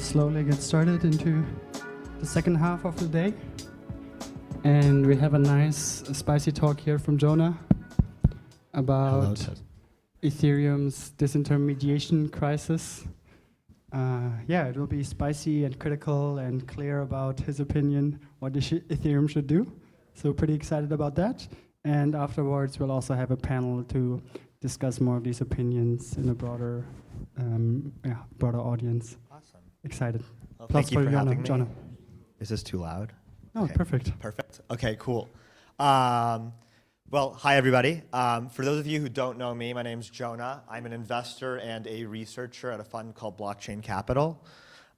slowly get started into the second half of the day. And we have a nice spicy talk here from Jonah about Ethereum's disintermediation crisis. Yeah, it will be spicy and critical and clear about his opinion, what Ethereum should do. So pretty excited about that. And afterwards, we'll also have a panel to discuss more of these opinions in a broader audience. Awesome. Excited. Well, thank you for having me. Jonah. Is this too loud? Oh, okay. Perfect. Perfect. Okay, cool. Well, hi, everybody. For those of you who don't know me, my name's Jonah. I'm an investor and a researcher at a fund called Blockchain Capital.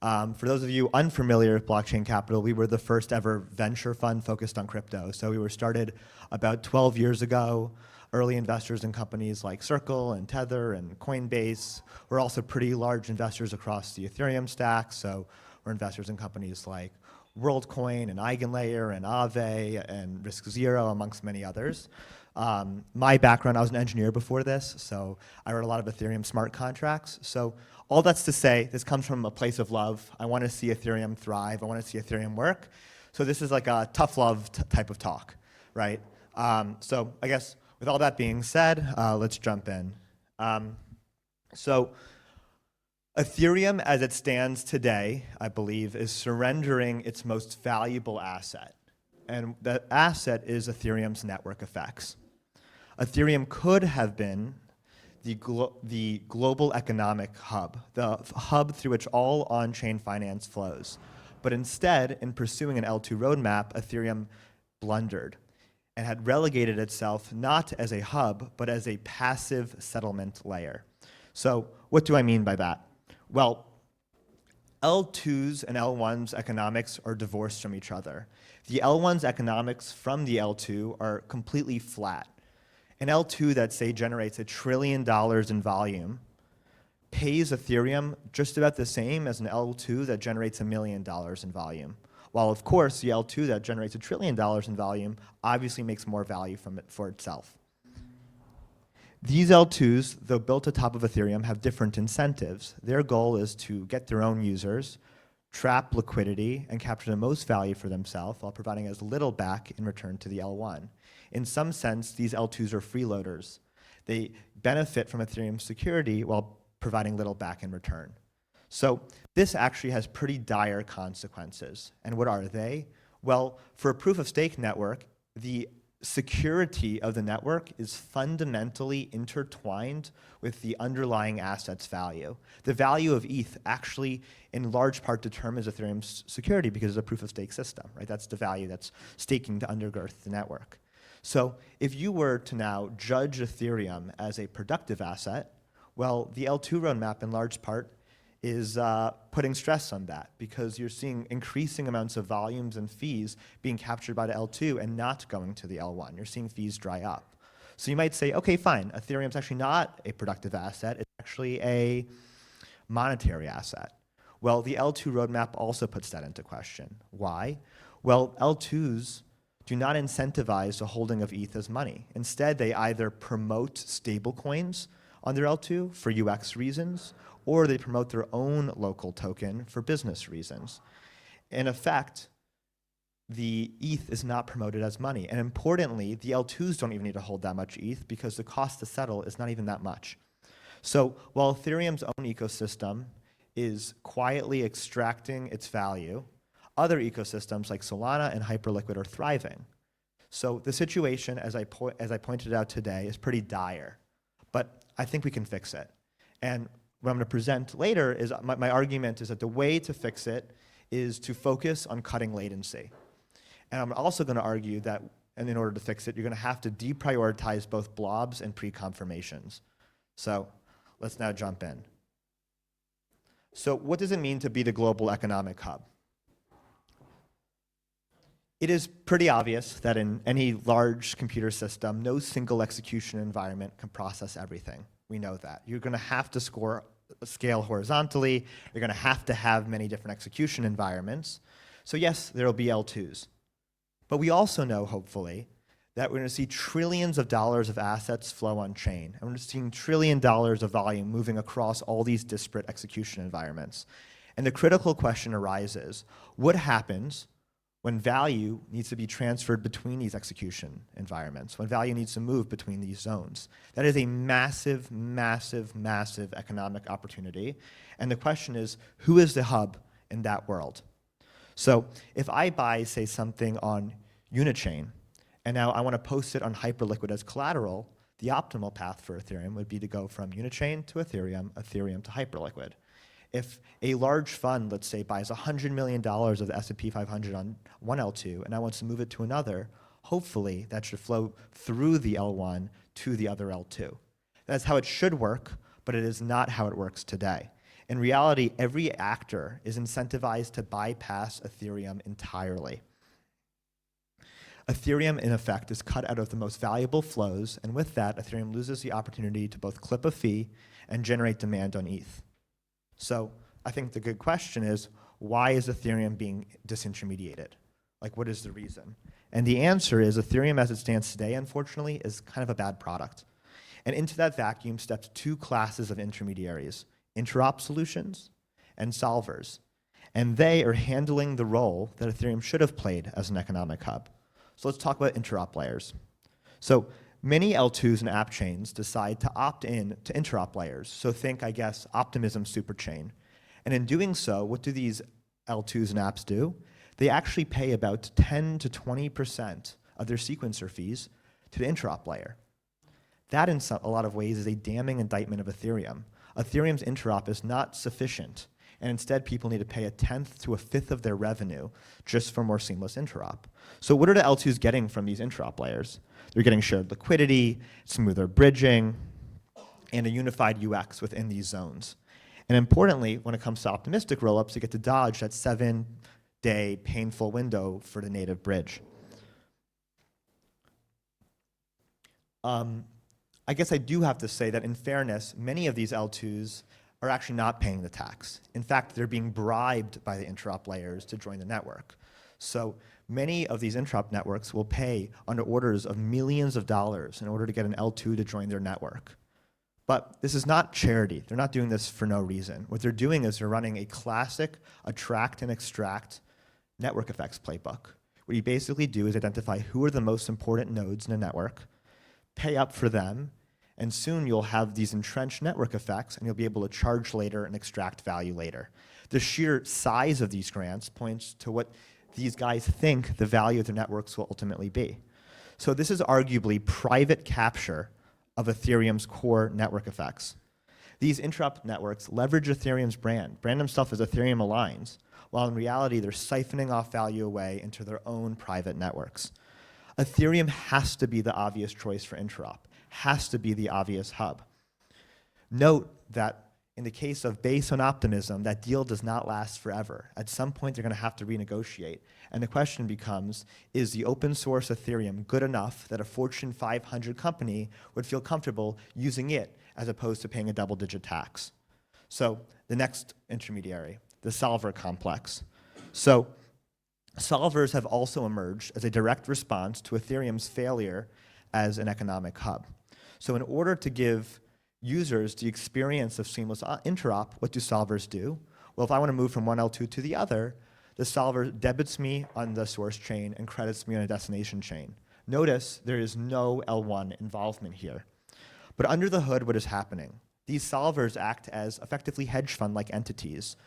For those of you unfamiliar with Blockchain Capital, we were the first ever venture fund focused on crypto. So we were started about 12 years ago. Early investors in companies like Circle and Tether and Coinbase. We're also pretty large investors across the Ethereum stack. So we're investors in companies like WorldCoin and Eigenlayer and Aave and Risk Zero, amongst many others. My background, I was an engineer before this, so I wrote a lot of Ethereum smart contracts. So all that's to say, this comes from a place of love. I want to see Ethereum thrive. I want to see Ethereum work. So this is like a tough love type of talk, right? So I guess with all that being said, let's jump in. So Ethereum, as it stands today, I believe, is surrendering its most valuable asset. And that asset is Ethereum's network effects. Ethereum could have been the global economic hub, the hub through which all on-chain finance flows. But instead, in pursuing an L2 roadmap, Ethereum blundered and had relegated itself not as a hub, but as a passive settlement layer. So what do I mean by that? Well, L2's and L1's economics are divorced from each other. The L1's economics from the L2 are completely flat. An L2 that, say, generates $1 trillion in volume pays Ethereum just about the same as an L2 that generates $1 million in volume. While, of course, the L2 that generates $1 trillion in volume obviously makes more value from it for itself. These L2s, though built atop of Ethereum, have different incentives. Their goal is to get their own users, trap liquidity, and capture the most value for themselves while providing as little back in return to the L1. In some sense, these L2s are freeloaders. They benefit from Ethereum's security while providing little back in return. So this actually has pretty dire consequences. And what are they? Well, for a proof-of-stake network, the security of the network is fundamentally intertwined with the underlying asset's value. The value of ETH actually, in large part, determines Ethereum's security because it's a proof-of-stake system, right? That's the value that's staking to undergirth the network. So if you were to now judge Ethereum as a productive asset, well, the L2 roadmap, in large part, is putting stress on that because you're seeing increasing amounts of volumes and fees being captured by the L2 and not going to the L1. You're seeing fees dry up. So you might say, okay, fine, Ethereum's actually not a productive asset. It's actually a monetary asset. Well, the L2 roadmap also puts that into question. Why? Well, L2s do not incentivize the holding of ETH as money. Instead, they either promote stablecoins on their L2 for UX reasons, or they promote their own local token for business reasons. In effect, the ETH is not promoted as money. And importantly, the L2s don't even need to hold that much ETH because the cost to settle is not even that much. So while Ethereum's own ecosystem is quietly extracting its value, other ecosystems like Solana and Hyperliquid are thriving. So the situation, as I pointed out today, is pretty dire. But I think we can fix it. And what I'm going to present later is my argument is that the way to fix it is to focus on cutting latency. And I'm also going to argue that, and in order to fix it, you're going to have to deprioritize both blobs and pre-confirmations. So let's now jump in. So what does it mean to be the global economic hub? It is pretty obvious that in any large computer system, no single execution environment can process everything. We know that. You're going to have to scale horizontally. You're going to have many different execution environments. So yes, there will be L2s. But we also know, hopefully, that we're going to see trillions of dollars of assets flow on chain. And we're seeing $1 trillion of volume moving across all these disparate execution environments. And the critical question arises, what happens when value needs to be transferred between these execution environments, when value needs to move between these zones? That is a massive, massive, massive economic opportunity. And the question is, who is the hub in that world? So if I buy, say, something on Unichain, and now I want to post it on Hyperliquid as collateral, the optimal path for Ethereum would be to go from Unichain to Ethereum, Ethereum to Hyperliquid. If a large fund, let's say, buys $100 million of the S&P 500 on one L2 and now wants to move it to another, hopefully that should flow through the L1 to the other L2. That's how it should work, but it is not how it works today. In reality, every actor is incentivized to bypass Ethereum entirely. Ethereum, in effect, is cut out of the most valuable flows, and with that, Ethereum loses the opportunity to both clip a fee and generate demand on ETH. So I think the good question is, why is Ethereum being disintermediated? Like, what is the reason? And the answer is Ethereum as it stands today, unfortunately, is kind of a bad product. And into that vacuum steps two classes of intermediaries, interop solutions and solvers. And they are handling the role that Ethereum should have played as an economic hub. So let's talk about interop layers. So many L2s and app chains decide to opt in to interop layers. So think, I guess, Optimism superchain. And in doing so, what do these L2s and apps do? They actually pay about 10 to 20% of their sequencer fees to the interop layer. That, in a lot of ways, is a damning indictment of Ethereum. Ethereum's interop is not sufficient, and instead people need to pay 1/10 to 1/5 of their revenue just for more seamless interop. So what are the L2s getting from these interop layers? They're getting shared liquidity, smoother bridging, and a unified UX within these zones. And importantly, when it comes to optimistic rollups, you get to dodge that 7-day painful window for the native bridge. I guess I do have to say that in fairness, many of these L2s are actually not paying the tax. In fact, they're being bribed by the interop layers to join the network. So many of these interop networks will pay under orders of millions of dollars in order to get an L2 to join their network. But this is not charity. They're not doing this for no reason. What they're doing is they're running a classic attract and extract network effects playbook. What you basically do is identify who are the most important nodes in a network, pay up for them, and soon you'll have these entrenched network effects and you'll be able to charge later and extract value later. The sheer size of these grants points to what these guys think the value of their networks will ultimately be. So this is arguably private capture of Ethereum's core network effects. These interop networks leverage Ethereum's brand themselves as Ethereum Aligns, while in reality they're siphoning off value away into their own private networks. Ethereum has to be the obvious choice for interop, has to be the obvious hub. Note that in the case of Base on Optimism, that deal does not last forever. At some point, they're going to have to renegotiate. And the question becomes, is the open source Ethereum good enough that a Fortune 500 company would feel comfortable using it as opposed to paying a double-digit tax? So the next intermediary, the solver complex. So solvers have also emerged as a direct response to Ethereum's failure as an economic hub. So in order to give users the experience of seamless interop, what do solvers do? Well, if I want to move from one L2 to the other, the solver debits me on the source chain and credits me on a destination chain. Notice there is no L1 involvement here. But under the hood, what is happening? These solvers act as effectively hedge fund-like entities,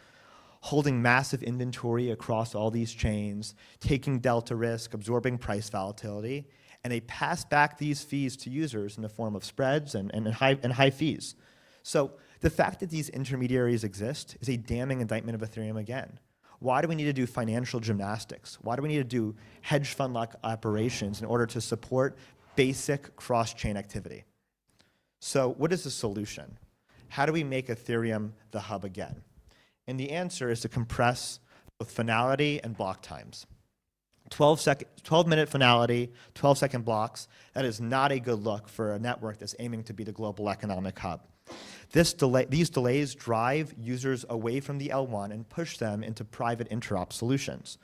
holding massive inventory across all these chains, taking delta risk, absorbing price volatility, and they pass back these fees to users in the form of spreads and high fees. So the fact that these intermediaries exist is a damning indictment of Ethereum again. Why do we need to do financial gymnastics? Why do we need to do hedge fund-like operations in order to support basic cross-chain activity? So what is the solution? How do we make Ethereum the hub again? And the answer is to compress both finality and block times. 12-minute finality, 12-second blocks, that is not a good look for a network that's aiming to be the global economic hub. These delays drive users away from the L1 and push them into private interop solutions.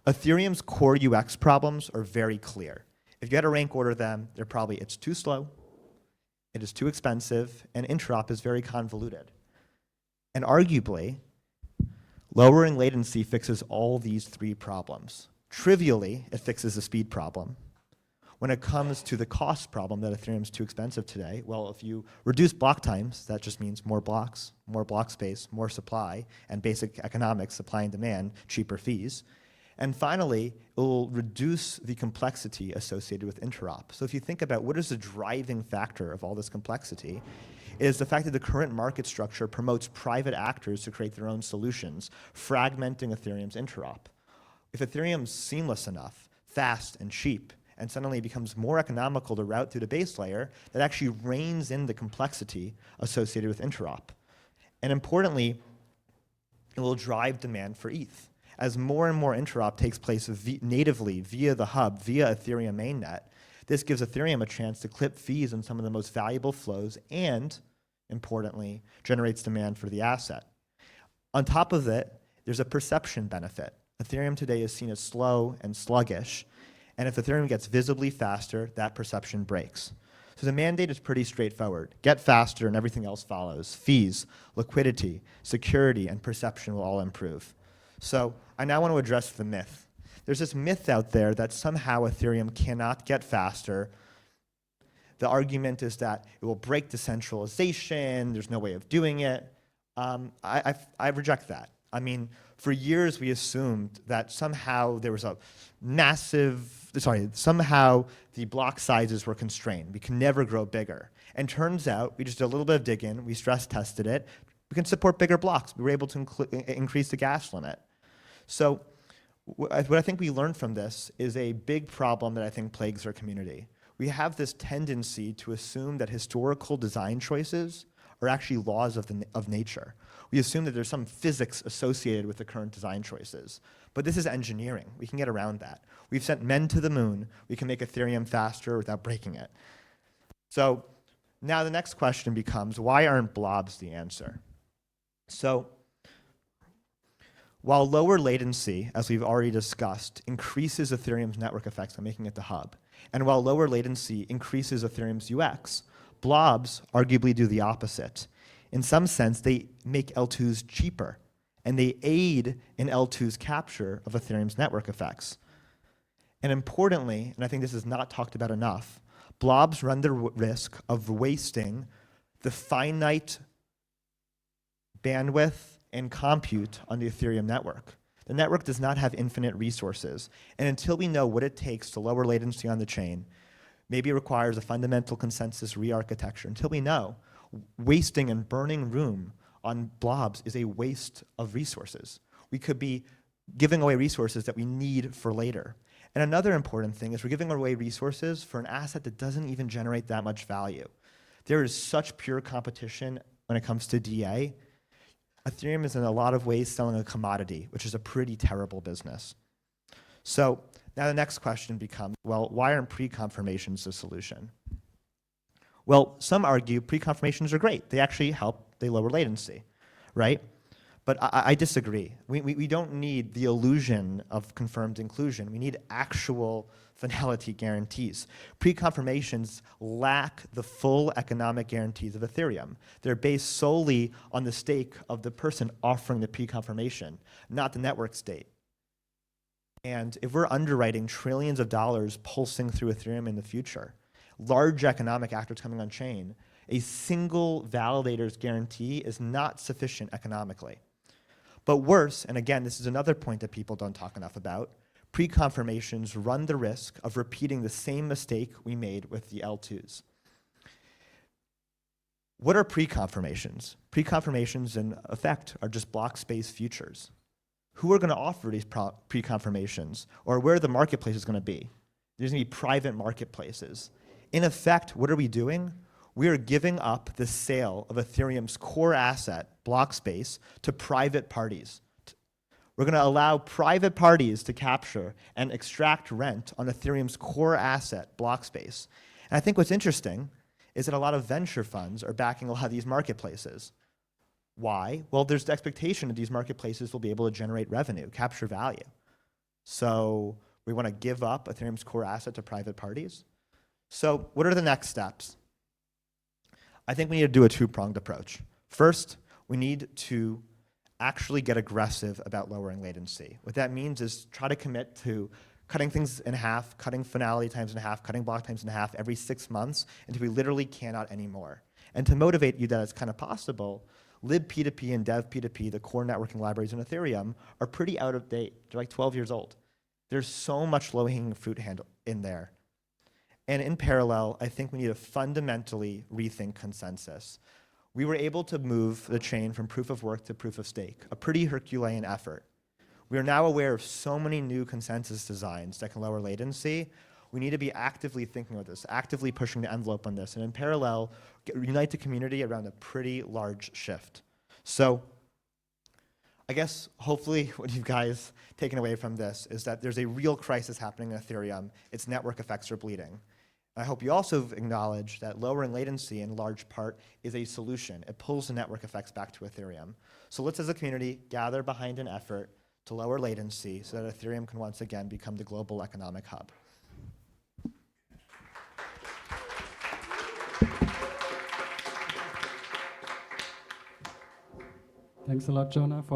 Ethereum's core UX problems are very clear. If you had to rank order them, they're probably it's too slow, it is too expensive, and interop is very convoluted. And arguably, Lowering latency fixes all these three problems. Trivially, it fixes the speed problem. When it comes to the cost problem that Ethereum is too expensive today, well, if you reduce block times, that just means more blocks, more block space, more supply, and basic economics, supply and demand, cheaper fees. And finally, it will reduce the complexity associated with interop. So if you think about what is the driving factor of all this complexity, it is the fact that the current market structure promotes private actors to create their own solutions, fragmenting Ethereum's interop. If Ethereum's seamless enough, fast and cheap, and suddenly it becomes more economical to route through the base layer, that actually reins in the complexity associated with interop. And importantly, it will drive demand for ETH. As more and more interop takes place natively via the hub, via Ethereum mainnet, this gives Ethereum a chance to clip fees on some of the most valuable flows and, importantly, generates demand for the asset. On top of it, there's a perception benefit. Ethereum today is seen as slow and sluggish, and if Ethereum gets visibly faster, that perception breaks. So the mandate is pretty straightforward. Get faster and everything else follows. Fees, liquidity, security, and perception will all improve. So I now want to address the myth. There's this myth out there that somehow Ethereum cannot get faster. The argument is that it will break decentralization, there's no way of doing it. I reject that. I mean, for years we assumed that somehow there was a somehow the block sizes were constrained. We can never grow bigger. And turns out, we just did a little bit of digging, we stress tested it, we can support bigger blocks. We were able to increase the gas limit. So what I think we learned from this is a big problem that I think plagues our community. We have this tendency to assume that historical design choices are actually laws of nature. We assume that there's some physics associated with the current design choices. But this is engineering. We can get around that. We've sent men to the moon. We can make Ethereum faster without breaking it. So now the next question becomes, why aren't blobs the answer? So while lower latency, as we've already discussed, increases Ethereum's network effects by making it the hub, and while lower latency increases Ethereum's UX, blobs arguably do the opposite. In some sense, they make L2s cheaper, and they aid in L2's capture of Ethereum's network effects. And importantly, and I think this is not talked about enough, blobs run the risk of wasting the finite bandwidth and compute on the Ethereum network. The network does not have infinite resources, and until we know what it takes to lower latency on the chain, maybe it requires a fundamental consensus re-architecture. Until we know, wasting and burning room on blobs is a waste of resources. We could be giving away resources that we need for later. And another important thing is we're giving away resources for an asset that doesn't even generate that much value. There is such pure competition when it comes to DA. Ethereum is in a lot of ways selling a commodity, which is a pretty terrible business. So now the next question becomes, well, why aren't pre-confirmations the solution? Well, some argue pre-confirmations are great. They actually help, they lower latency, right? But I disagree. We don't need the illusion of confirmed inclusion. We need actual finality guarantees. Pre-confirmations lack the full economic guarantees of Ethereum. They're based solely on the stake of the person offering the pre-confirmation, not the network state. And if we're underwriting trillions of dollars pulsing through Ethereum in the future, large economic actors coming on chain, a single validator's guarantee is not sufficient economically. But worse, and again, this is another point that people don't talk enough about, pre-confirmations run the risk of repeating the same mistake we made with the L2s. What are pre-confirmations? Pre-confirmations, in effect, are just block space futures. Who are going to offer these pre-confirmations, or where the marketplace is going to be? There's going to be private marketplaces. In effect, what are we doing? We are giving up the sale of Ethereum's core asset, block space, to private parties. We're going to allow private parties to capture and extract rent on Ethereum's core asset, block space. And I think what's interesting is that a lot of venture funds are backing a lot of these marketplaces. Why? Well, there's the expectation that these marketplaces will be able to generate revenue, capture value. So we want to give up Ethereum's core asset to private parties. So what are the next steps? I think we need to do a two-pronged approach. First, we need to actually get aggressive about lowering latency. What that means is try to commit to cutting things in half, cutting finality times in half, cutting block times in half every 6 months until we literally cannot anymore. And to motivate you that it's kind of possible, libp2p and devp2p, the core networking libraries in Ethereum, are pretty out of date. They're like 12 years old. There's so much low-hanging fruit in there. And in parallel, I think we need to fundamentally rethink consensus. We were able to move the chain from proof of work to proof of stake, a pretty Herculean effort. We are now aware of so many new consensus designs that can lower latency. We need to be actively thinking about this, actively pushing the envelope on this, and in parallel, unite the community around a pretty large shift. So I guess hopefully what you guys taken away from this is that there's a real crisis happening in Ethereum. Its network effects are bleeding. I hope you also acknowledge that lowering latency in large part is a solution. It pulls the network effects back to Ethereum. So let's as a community gather behind an effort to lower latency so that Ethereum can once again become the global economic hub. Thanks a lot, Jonah, for